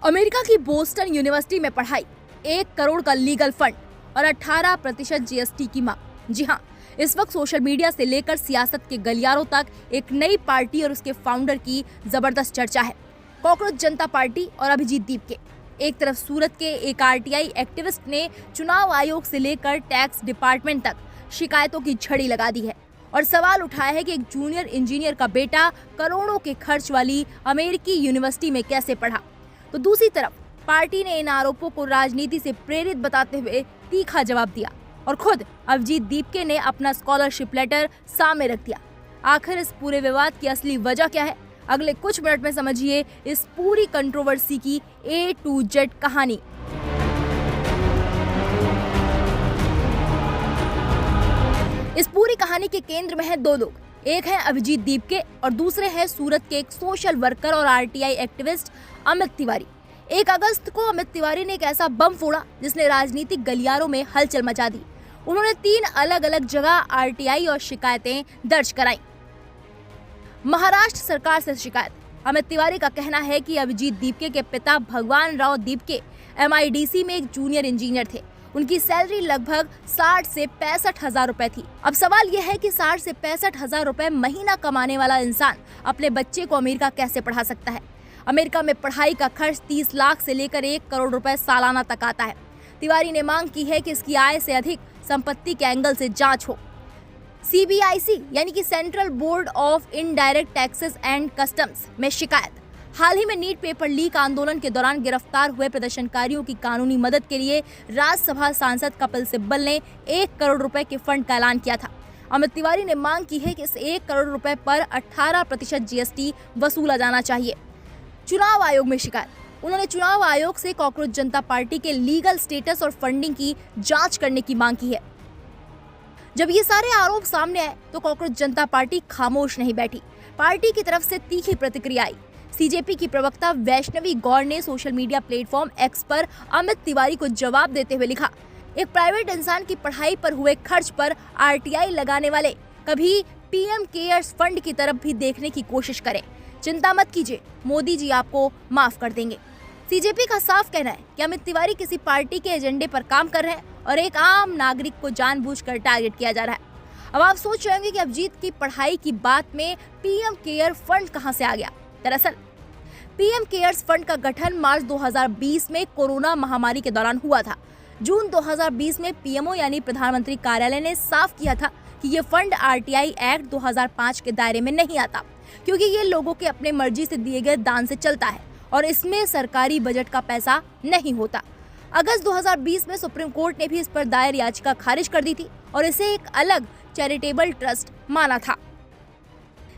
America की Boston university में पढ़ाई, 1 करोड़ का लीगल फंड और 18% जीएसटी की मांग। जी हाँ, इस वक्त सोशल मीडिया से लेकर सियासत के गलियारों तक एक नई पार्टी और उसके फाउंडर की जबरदस्त चर्चा है। कॉकरोच जनता पार्टी और अभिजीत दीपके। एक तरफ सूरत के एक आरटीआई एक्टिविस्ट ने चुनाव आयोग से लेकर टैक्स डिपार्टमेंट तक शिकायतों की झड़ी लगा दी है और सवाल उठाया है कि एक जूनियर इंजीनियर का बेटा करोड़ों के खर्च वाली अमेरिकी यूनिवर्सिटी में कैसे पढ़ा। तो दूसरी तरफ पार्टी ने इन आरोपों को राजनीति से प्रेरित बताते हुए तीखा जवाब दिया और खुद अभिजीत दीपके ने अपना स्कॉलरशिप लेटर सामने रख दिया। आखिर इस पूरे विवाद की असली वजह क्या है? अगले कुछ मिनट में समझिए इस पूरी कंट्रोवर्सी की A to Z कहानी। इस पूरी कहानी के केंद्र में है 2 लोग, एक है अभिजीत दीपके और दूसरे हैं सूरत के एक सोशल वर्कर और आरटीआई एक्टिविस्ट अमित तिवारी। 1 अगस्त को अमित तिवारी ने एक ऐसा बम फोड़ा जिसने राजनीतिक गलियारों में हलचल मचा दी। उन्होंने 3 अलग अलग जगह आरटीआई और शिकायतें दर्ज कराई। महाराष्ट्र सरकार से शिकायत। अमित तिवारी का कहना है कि अभिजीत दीपके के पिता भगवान राव दीपके MIDC में एक जूनियर इंजीनियर थे। उनकी सैलरी लगभग 60 से 65 हजार रुपए थी। अब सवाल यह है कि 60 से 65 हजार रुपए महीना कमाने वाला इंसान अपने बच्चे को अमेरिका कैसे पढ़ा सकता है? अमेरिका में पढ़ाई का खर्च 30 लाख से लेकर 1 करोड़ रुपए सालाना तक आता है। तिवारी ने मांग की है कि इसकी आय से अधिक संपत्ति के एंगल से जांच हो। CBIC यानी कि central board of indirect taxes and customs में शिकायत। हाल ही में नीट पेपर लीक आंदोलन के दौरान गिरफ्तार हुए प्रदर्शनकारियों की कानूनी मदद के लिए राज्यसभा सांसद कपिल सिब्बल ने 1 करोड़ रुपए के फंड का ऐलान किया था। अमित तिवारी ने मांग की है कि इस 1 करोड़ रुपए पर 18% GST वसूला जाना चाहिए। चुनाव आयोग में शिकायत। उन्होंने चुनाव आयोग से कॉकरोच जनता पार्टी के लीगल स्टेटस और फंडिंग की जांच करने की मांग की है। जब ये सारे आरोप सामने आए तो कॉकरोच जनता पार्टी खामोश नहीं बैठी। पार्टी की तरफ से तीखी प्रतिक्रिया आई। CJP की प्रवक्ता वैष्णवी गौड़ ने सोशल मीडिया प्लेटफॉर्म X पर अमित तिवारी को जवाब देते हुए लिखा, एक प्राइवेट इंसान की पढ़ाई पर हुए खर्च पर RTI लगाने वाले कभी PM केयर्स फंड की तरफ भी देखने की कोशिश करें। चिंता मत कीजिए, मोदी जी आपको माफ कर देंगे। CJP का साफ कहना है कि अमित तिवारी किसी पार्टी के एजेंडे पर काम कर रहे हैं और एक आम नागरिक को जानबूझकर टारगेट किया जा रहा है। अब आप सोच रहे होंगे कि अभिजीत की पढ़ाई की बात में PM केयर फंड कहां से आ गया? दरअसल PM केयर्स फंड का गठन मार्च 2020 में कोरोना महामारी के दौरान हुआ था। जून 2020 में PMO यानी प्रधानमंत्री कार्यालय ने साफ किया था कि ये फंड RTI एक्ट 2005 के दायरे में नहीं आता, क्योंकि ये लोगों के अपने मर्जी से दिए गए दान से चलता है और इसमें सरकारी बजट का पैसा नहीं होता। अगस्त 2020 में सुप्रीम कोर्ट ने भी इस पर दायर याचिका खारिज कर दी थी और इसे एक अलग चैरिटेबल ट्रस्ट माना था।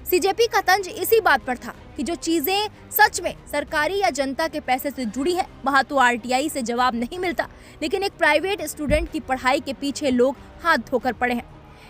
CJP का तंज इसी बात पर था कि जो चीजें सच में सरकारी या जनता के पैसे से जुड़ी हैं, वहां तो RTI से जवाब नहीं मिलता, लेकिन एक प्राइवेट स्टूडेंट की पढ़ाई के पीछे लोग हाथ धोकर पड़े हैं।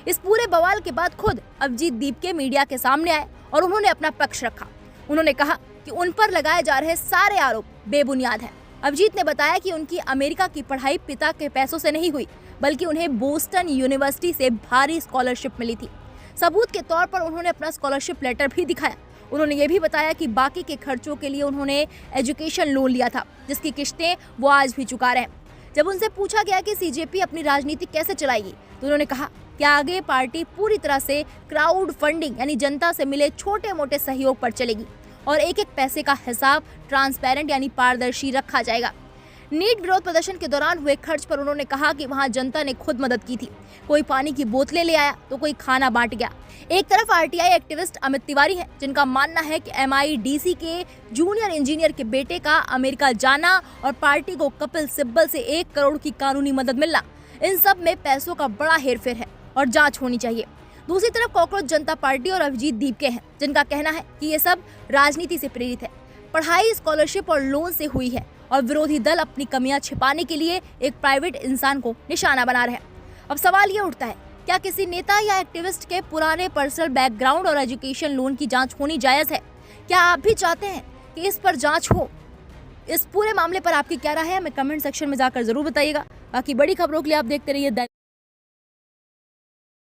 इस पूरे बवाल के बाद खुद अभिजीत दीपके मीडिया के सामने आए और उन्होंने अपना पक्ष रखा। उन्होंने कहा कि उन पर लगाए जा रहे सारे आरोप बेबुनियाद हैं। अभिजीत ने बताया कि उनकी अमेरिका की पढ़ाई पिता के पैसों से नहीं हुई, बल्कि उन्हें बोस्टन यूनिवर्सिटी से भारी स्कॉलरशिप मिली थी। सबूत के तौर पर उन्होंने अपना स्कॉलरशिप लेटर भी दिखाया। उन्होंने ये भी बताया कि बाकी के खर्चों के लिए उन्होंने एजुकेशन लोन लिया था, जिसकी किस्तें वो आज भी चुका रहे हैं। जब उनसे पूछा गया कि CJP अपनी राजनीति कैसे चलाएगी, तो उन्होंने कहा कि आगे पार्टी पूरी तरह से क्राउड फंडिंग यानी जनता से मिले छोटे मोटे सहयोग पर चलेगी और एक एक पैसे का हिसाब ट्रांसपेरेंट यानी पारदर्शी रखा जाएगा। नीट विरोध प्रदर्शन के दौरान हुए खर्च पर उन्होंने कहा कि वहां जनता ने खुद मदद की थी। कोई पानी की बोतलें ले आया तो कोई खाना बांट गया। एक तरफ RTI एक्टिविस्ट अमित तिवारी हैं, जिनका मानना है कि MIDC के जूनियर इंजीनियर के बेटे का अमेरिका जाना और पार्टी को कपिल सिब्बल से 1 करोड़ की कानूनी मदद मिलना, इन सब में पैसों का बड़ा हेरफेर है और जांच होनी चाहिए। दूसरी तरफ कॉकरोच जनता पार्टी और अभिजीत दीपके हैं, जिनका कहना है कि ये सब राजनीति से प्रेरित है। पढ़ाई स्कॉलरशिप और लोन से हुई है और विरोधी दल अपनी कमियां छिपाने के लिए एक प्राइवेट इंसान को निशाना बना रहे हैं। अब सवाल ये उठता है, क्या किसी नेता या एक्टिविस्ट के पुराने पर्सनल बैकग्राउंड और एजुकेशन लोन की जांच होनी जायज है? क्या आप भी चाहते हैं कि इस पर जांच हो? इस पूरे मामले पर आपकी क्या राय है? हमें कमेंट सेक्शन में जाकर जरूर बताइएगा। बाकी बड़ी खबरों के लिए आप देखते रहिए